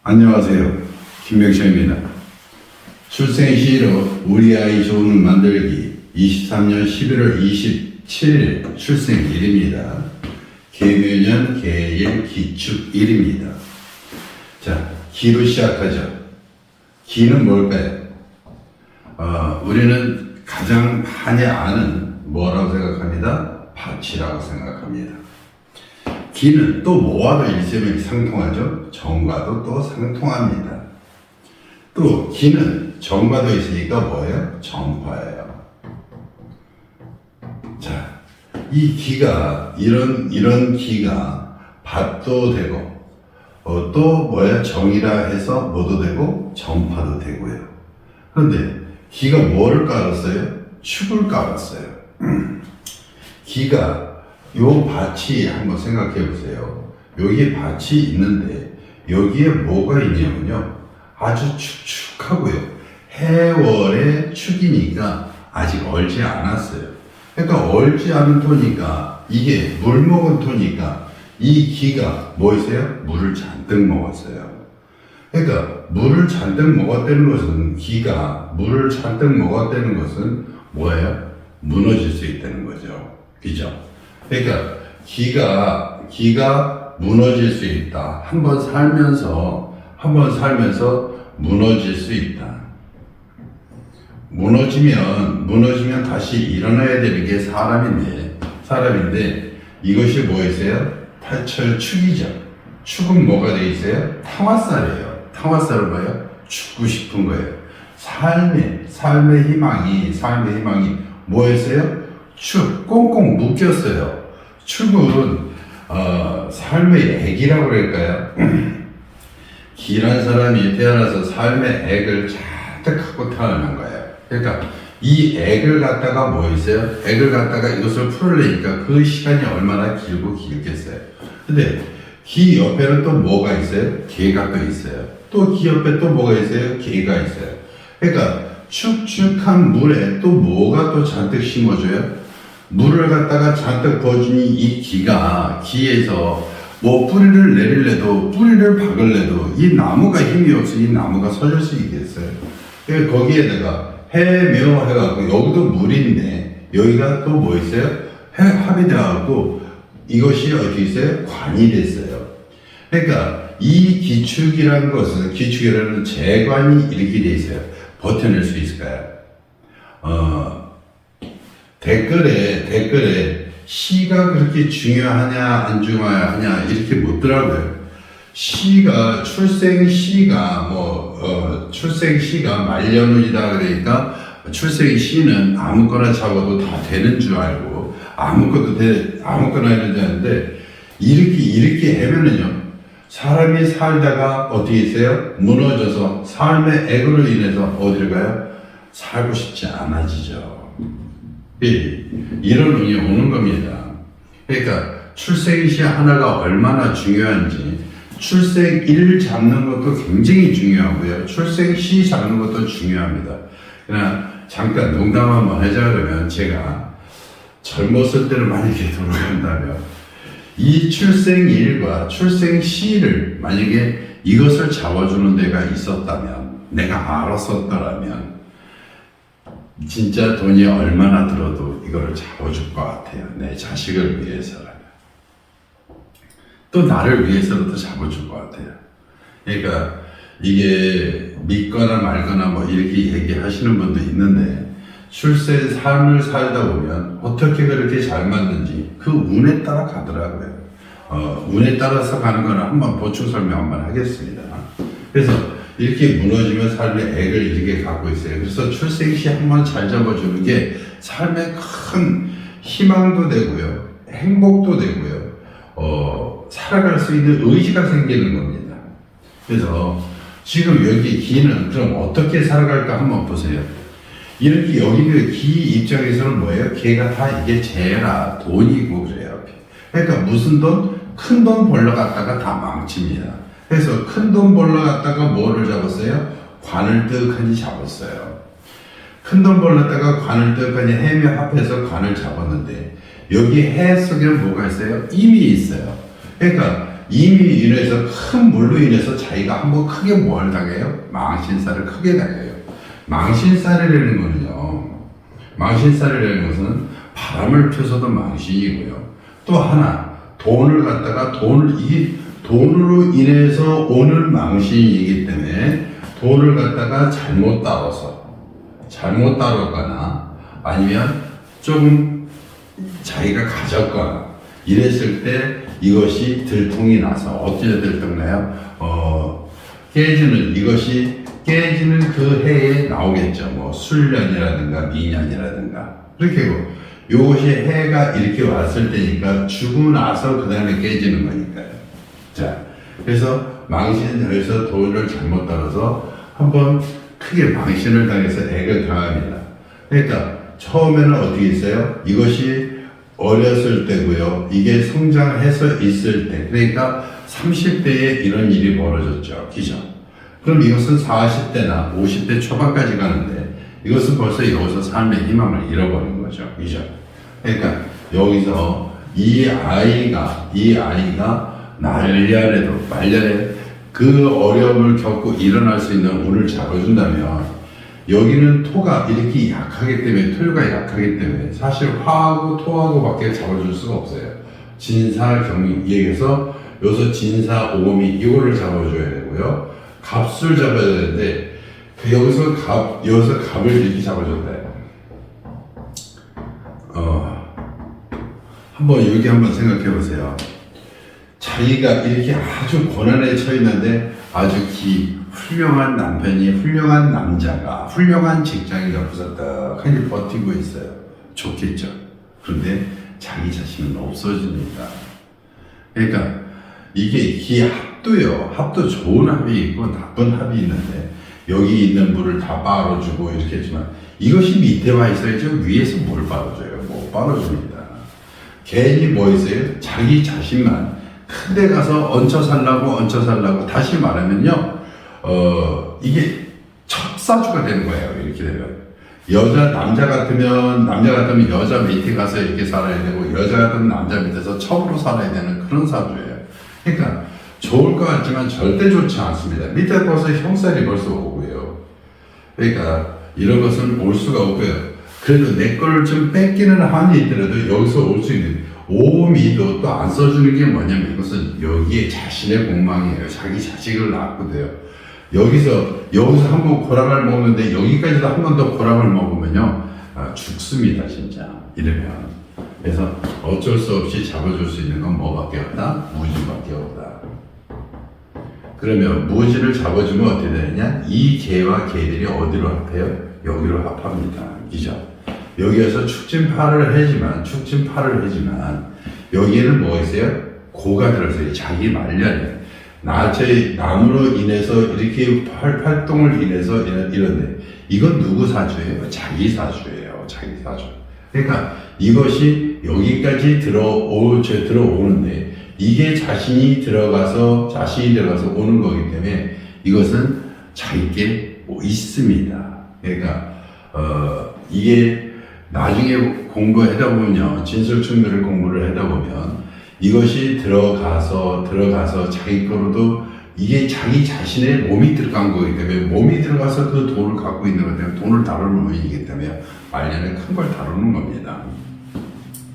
안녕하세요. 김명철입니다. 출생시로 우리 아이 좋은 만들기 23년 11월 27일 출생일입니다. 계묘년 계일 기축일입니다. 자, 기로 시작하죠. 기는 뭘까요? 우리는 가장 많이 아는 뭐라고 생각합니다? 밭이라고 생각합니다. 기는 또 뭐와도 일sem일상통하죠. 정과도 또 상통합니다. 또 기는 정과도 있으니까 뭐예요? 정화예요. 자, 이 기가 이런 기가 밭도 되고 또 뭐야? 정이라 해서 뭐도 되고 정파도 되고요. 그런데 기가 뭐를 깔았어요? 축을 깔았어요. 기가 요 밭이 한번 생각해 보세요. 여기 밭이 있는데 여기에 뭐가 있냐면요. 아주 축축하고요. 해월의 축이니까 아직 얼지 않았어요. 그러니까 얼지 않은 토니까 이게 물 먹은 토니까 이 기가 뭐 있어요? 물을 잔뜩 먹었어요. 그러니까 물을 잔뜩 먹었다는 것은 기가 물을 잔뜩 먹었다는 것은 뭐예요? 무너질 수 있다는 거죠. 그죠? 그러니까 기가 무너질 수 있다. 한번 살면서 무너질 수 있다. 무너지면 다시 일어나야 되는 게 사람인데 이것이 뭐였어요? 탈철축이죠. 축은 뭐가 돼 있어요? 탕화살이에요. 탕화살은 뭐예요? 죽고 싶은 거예요. 삶의 희망이 뭐였어요? 축, 꽁꽁 묶였어요. 축은 삶의 액이라고 그럴까요? 기란 사람이 태어나서 삶의 액을 잔뜩 갖고 태어난 거예요. 그러니까 이 액을 갖다가 뭐 있어요? 액을 갖다가 이것을 풀으려니까 그 시간이 얼마나 길겠어요. 근데 기 옆에는 또 뭐가 있어요? 개가 또 있어요. 또 기 옆에 또 뭐가 있어요? 개가 있어요. 그러니까 축축한 물에 또 뭐가 또 잔뜩 심어줘요? 물을 갖다가 잔뜩 부어주니 이 기에서 뭐 뿌리를 내릴래도 뿌리를 박을래도 이 나무가 힘이 없어 이 나무가 서질 수 있겠어요. 그러니까 거기에다가 해묘해갖고 여기도 물인데 여기가 또 뭐 있어요? 합이 돼갖고 이것이 어디 있어요? 관이 됐어요. 그러니까 이 기축이라는 재관이 이렇게 돼 있어요. 버텨낼 수 있을까요? 댓글에 시가 그렇게 중요하냐 안 중요하냐 이렇게 묻더라고요. 출생시가 말년운이다 그러니까 출생시는 아무거나 잡아도 다 되는 줄 알고 아무거나 해는 되는데 이렇게 하면은요 사람이 살다가 어떻게 있어요? 무너져서 삶의 액으로 인해서 어디를 가요? 살고 싶지 않아지죠. 이런 운이 오는 겁니다. 그러니까 출생시 하나가 얼마나 중요한지 출생일 잡는 것도 굉장히 중요하고요. 출생시 잡는 것도 중요합니다. 그냥 잠깐 농담 한번 하자 그러면 제가 젊었을 때를 만약에 돌아간다면 이 출생일과 출생시를 만약에 이것을 잡아주는 데가 있었다면 내가 알았었더라면 진짜 돈이 얼마나 들어도 이거를 잡아줄 것 같아요. 내 자식을 위해서라면. 또 나를 위해서라도 잡아줄 것 같아요. 그러니까 이게 믿거나 말거나 뭐 이렇게 얘기하시는 분도 있는데 삶을 살다 보면 어떻게 그렇게 잘 맞는지 그 운에 따라 가더라고요. 운에 따라서 가는 거는 한번 보충 설명 한번 하겠습니다. 그래서 이렇게 무너지면 삶의 액을 이렇게 갖고 있어요. 그래서 출생시 한번 잘 잡아주는 게 삶의 큰 희망도 되고요. 행복도 되고요. 살아갈 수 있는 의지가 생기는 겁니다. 그래서 지금 여기 기는 그럼 어떻게 살아갈까 한번 보세요. 이렇게 여기는 기 입장에서는 뭐예요? 개가 다 이게 재라 돈이고 그래요. 그러니까 무슨 돈? 큰 돈 벌러 갔다가 다 망칩니다. 그래서 큰 돈 벌러 갔다가 뭐를 잡았어요? 관을 떡하니 잡았어요. 큰 돈 벌렀다가 관을 떡하니 해며 합해서 관을 잡았는데 여기 해 속에는 뭐가 있어요? 임이 있어요. 그러니까 이미 인해서 큰 물로 인해서 자기가 한번 크게 뭘 당해요? 망신살을 크게 당해요. 망신살이라는 거는요. 망신살이라는 것은 바람을 펴서도 망신이고요. 또 하나 돈을 갖다가 돈으로 인해서 오는 망신이기 때문에 돈을 갖다가 잘못 다뤘거나 아니면 조금 자기가 가졌거나 이랬을 때 이것이 들통이 나서 어떻게 들통나요? 이것이 깨지는 그 해에 나오겠죠. 뭐 술년이라든가 미년이라든가 그렇게 요것이 해가 이렇게 왔을 때니까 주고 나서 그 다음에 깨지는 거니까요. 자, 그래서 망신에서 돈을 잘못 따라서 한번 크게 망신을 당해서 액을 당합니다. 그러니까 처음에는 어떻게 있어요? 이것이 어렸을 때고요. 이게 성장해서 있을 때, 그러니까 30대에 이런 일이 벌어졌죠. 그죠? 그럼 이것은 40대나 50대 초반까지 가는데 이것은 벌써 여기서 삶의 희망을 잃어버린 거죠. 그죠? 그러니까 여기서 이 아이가 말년에 그 어려움을 겪고 일어날 수 있는 운을 잡아준다면 여기는 토가 이렇게 약하기 때문에 토요가 약하기 때문에 사실 화하고 토하고 밖에 잡아줄 수가 없어요. 진사 경이 얘기해서 여기서 진사 오미 이거를 잡아줘야 되고요. 갑술 잡아야 되는데 여기서 갑을 이렇게 잡아줬다. 여기 한번 생각해 보세요. 자기가 이렇게 아주 고난에 처했는데 아주 훌륭한 남편이, 훌륭한 남자가, 훌륭한 직장인 옆에서 떡하니 버티고 있어요. 좋겠죠. 그런데 자기 자신은 없어집니다. 그러니까 이게 합도 좋은 합이 있고 나쁜 합이 있는데 여기 있는 물을 다 빨아주고 이렇게 했지만 이것이 밑에 와 있어야지 위에서 뭘 빨아줘요? 못 빨아줍니다. 괜히 뭐 있어요? 자기 자신만 큰 데 가서 얹혀 살라고 다시 말하면요 이게 첩사주가 되는 거예요. 이렇게 되면 남자 같으면 여자 밑에 가서 이렇게 살아야 되고 여자 같으면 남자 밑에서 첩으로 살아야 되는 그런 사주예요. 그러니까 좋을 것 같지만 절대 좋지 않습니다. 밑에 벌써 형살이 벌써 오고요. 그러니까 이런 것은 올 수가 없고요. 그래도 내 거를 좀 뺏기는 한이 있더라도 여기서 올 수 있는 오미도 또 안 써주는 게 뭐냐면 이것은 여기에 자신의 공망이에요. 자기 자식을 낳고도요. 여기서 한번 고랑을 먹는데 여기까지도 한 번 더 고랑을 먹으면요 죽습니다 진짜 이러면. 그래서 어쩔 수 없이 잡아줄 수 있는 건 뭐밖에 없다? 무지밖에 없다. 그러면 무지를 잡아주면 어떻게 되느냐? 이 개와 개들이 어디로 합해요? 여기로 합합니다. 그죠? 여기에서 축진파를 하지만 여기에는 뭐가 있어요? 고가 들어서요. 자기 말년에 나무로 인해서 이렇게 활동을 인해서 이런데 이건 누구 사주예요? 자기 사주예요. 자기 사주. 그러니까 이것이 여기까지 들어오는데 이게 자신이 들어가서 오는 거기 때문에 이것은 자기께 있습니다. 그러니까 이게 나중에 공부하다 보면요, 진술충들을 공부를 하다 보면 이것이 들어가서 자기 거로도 이게 자기 자신의 몸이 들어간 거기 때문에 몸이 들어가서 그 돈을 갖고 있는 것 때문에 돈을 다루는 몸이기 때문에 말년에 큰 걸 다루는 겁니다.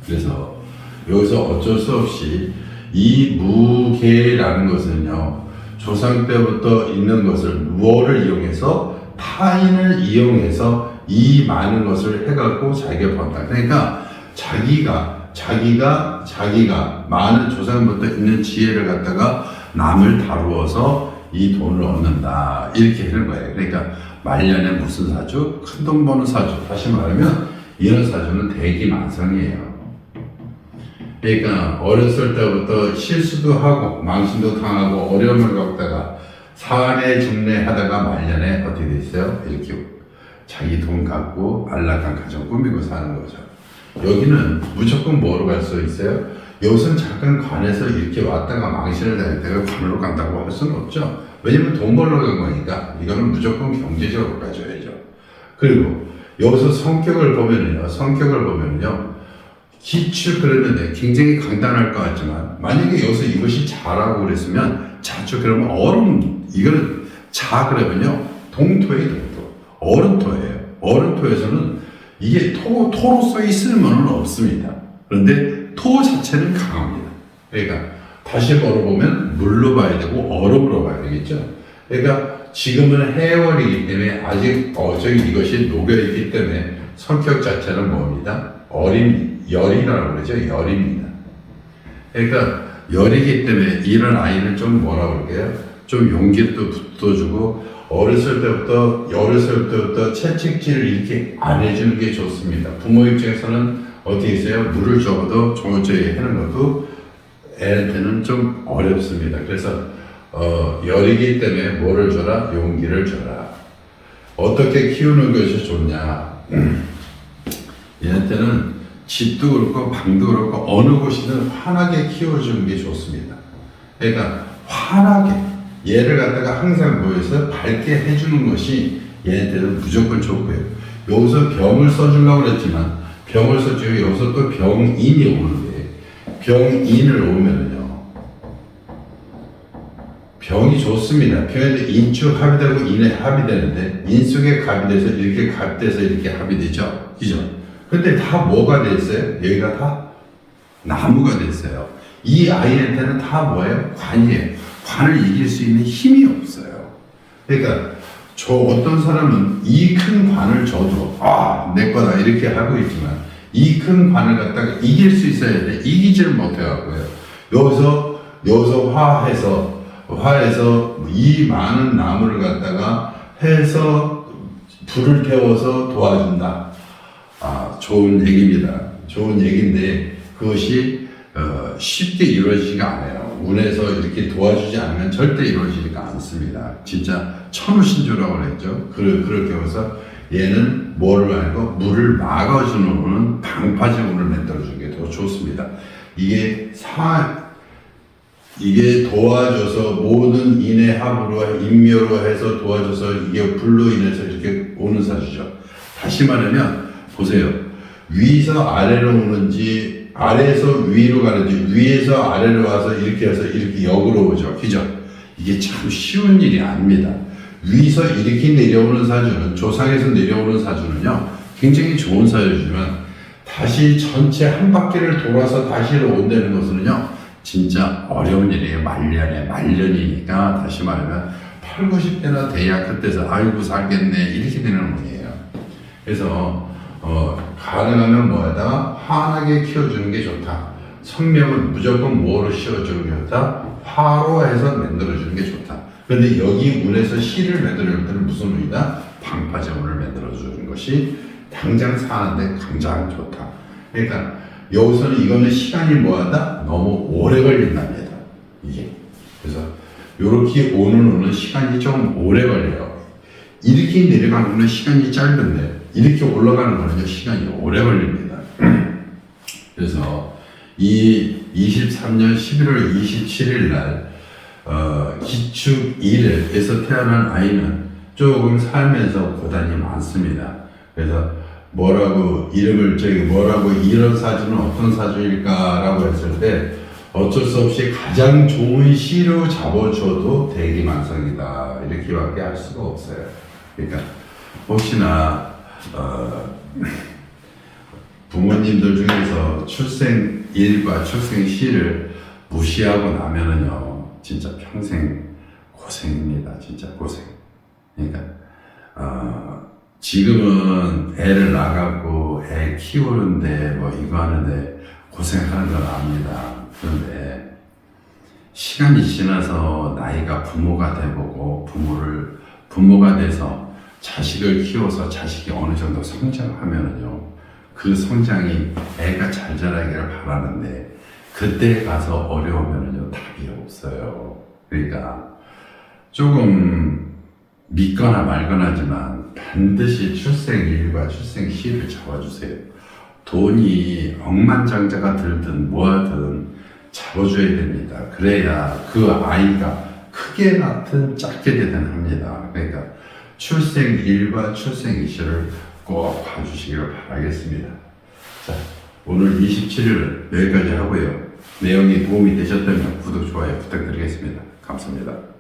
그래서 여기서 어쩔 수 없이 이 무계라는 것은요, 조상 때부터 있는 것을 무엇을 이용해서 타인을 이용해서 이 많은 것을 해갖고 자기가 번다. 그러니까 자기가 많은 조상부터 있는 지혜를 갖다가 남을 다루어서 이 돈을 얻는다. 이렇게 하는 거예요. 그러니까 말년에 무슨 사주? 큰 돈 버는 사주. 다시 말하면 이런 사주는 대기만성이에요. 그러니까 어렸을 때부터 실수도 하고 망신도 당하고 어려움을 겪다가 사내 중내 하다가 말년에 어떻게 돼 있어요? 이렇게 자기 돈 갖고 안락한 가정 꾸미고 사는 거죠. 여기는 무조건 뭐로 갈 수 있어요? 여기서는 잠깐 관에서 이렇게 왔다가 망신을 다닐 때가 관으로 간다고 할 수는 없죠. 왜냐면 돈 벌러 간 거니까 이거는 무조건 경제적으로 가져야죠. 그리고 여기서 성격을 보면은요 기축 그러는데 굉장히 간단할 것 같지만 만약에 여기서 이것이 자라고 그랬으면 자축 그러면 얼음 이거는 자 그러면요 동토예요 동토 얼음토예요. 얼음토에서는 이게 토로서 있을 면은 없습니다. 그런데 토 자체는 강합니다. 그러니까 다시 걸어보면 물로 봐야 되고 얼음으로 봐야 되겠죠. 그러니까 지금은 해월이기 때문에 아직 이것이 녹여있기 때문에 성격 자체는 뭡니다? 열이라고 그러죠. 열입니다. 그러니까 열이기 때문에 이런 아이는 좀 뭐라고 그럴게요? 좀 용기도 붙어주고 어렸을 때부터 채찍질을 이렇게 안 해주는 게 좋습니다. 부모 입장에서는 어떻게 있어요? 물을 줘도 저희 하는 것도 애한테는 좀 어렵습니다. 그래서 열이기 때문에 뭐를 줘라? 용기를 줘라. 어떻게 키우는 것이 좋냐? 얘한테는 집도 그렇고 방도 그렇고 어느 곳이든 환하게 키워주는 게 좋습니다. 그러니까 환하게 얘를 갖다가 항상 보여서 밝게 해주는 것이 얘한테는 무조건 좋고요. 여기서 병을 써주려고 그랬지만 병을 써주고 여기서 또 병인이 오는데 병인을 오면은요 병이 좋습니다. 병인데 인축 합이 되고 인에 합이 되는데 인숙에 갑이 돼서 이렇게 갑돼서 이렇게 합이 되죠. 그죠? 근데 다 뭐가 됐어요? 여기가 다 나무가 됐어요. 이 아이한테는 다 뭐예요? 관이에요. 관을 이길 수 있는 힘이 없어요. 그러니까 저 어떤 사람은 이 큰 관을 줘도 내 거다 이렇게 하고 있지만 이 큰 관을 갖다가 이길 수 있어야 돼. 이기지를 못해갖고요. 여기서 화해서 이 많은 나무를 갖다가 해서 불을 태워서 도와준다. 좋은 얘기입니다. 좋은 얘기인데 그것이 쉽게 이루어지지가 않아요. 운에서 이렇게 도와주지 않으면 절대 이루어지지가 않습니다. 진짜 천우신주라고 그랬죠. 그렇게 해서 얘는 뭐를 알고 물을 막아주는 운은 방파제 운을 만들어주는 게 더 좋습니다. 이게 도와줘서 모든 인의 합으로 인묘로 해서 도와줘서 이게 불로 인해서 이렇게 오는 사주죠. 다시 말하면 보세요. 위에서 아래로 오는지 아래에서 위로 가는지 위에서 아래로 와서 이렇게 해서 이렇게 역으로 오죠. 그죠? 이게 참 쉬운 일이 아닙니다. 위에서 이렇게 내려오는 사주는 조상에서 내려오는 사주는요 굉장히 좋은 사주지만 다시 전체 한 바퀴를 돌아서 다시로 온다는 것은요 진짜 어려운 일이에요. 말년이니까 다시 말하면 8, 90대나 돼야 그때서 아이고 살겠네 이렇게 되는 거예요. 그래서 가능하면 뭐에다가 환하게 키워주는 게 좋다. 성명은 무조건 뭐로 씌워주는 게 좋다? 화로 해서 만들어주는 게 좋다. 그런데 여기 운에서 시를 만들어줄 때는 무슨 운이다? 방파제운을 만들어주는 것이 당장 사는데 가장 좋다. 그러니까 여기서는 이거는 시간이 뭐하다? 너무 오래 걸린답니다. 이게. 그래서 이렇게 오는 운은 시간이 좀 오래 걸려요. 이렇게 내려가는 거는 시간이 짧은데 이렇게 올라가는 거는 시간이 오래 걸립니다. 그래서 이 23년 11월 27일 날 기축 1에서 태어난 아이는 조금 살면서 고단이 많습니다. 그래서 뭐라고 이런 사주는 어떤 사주일까라고 했을 때 어쩔 수 없이 가장 좋은 시로 잡아줘도 대기만성이다 이렇게밖에 할 수가 없어요. 그러니까 혹시나 부모님들 중에서 출생일과 출생시를 무시하고 나면은요 진짜 평생 고생입니다. 진짜 고생. 그러니까 지금은 애를 낳아갖고 애 키우는데 뭐 이거 하는데 고생하는 건 압니다. 그런데 시간이 지나서 나이가 부모가 돼보고 부모가 돼서 자식을 키워서 자식이 어느 정도 성장하면은요 그 성장이 애가 잘 자라기를 바라는데 그때 가서 어려우면은요 답이 없어요. 그러니까 조금 믿거나 말거나지만 반드시 출생일과 출생시를 잡아주세요. 돈이 억만장자가 들든 뭐하든 잡아줘야 됩니다. 그래야 그 아이가 크게 낳든 작게 되든 합니다. 그러니까 출생일과 출생시를 꼭 봐주시기를 바라겠습니다. 자, 오늘 27일은 여기까지 하고요. 내용이 도움이 되셨다면 구독, 좋아요 부탁드리겠습니다. 감사합니다.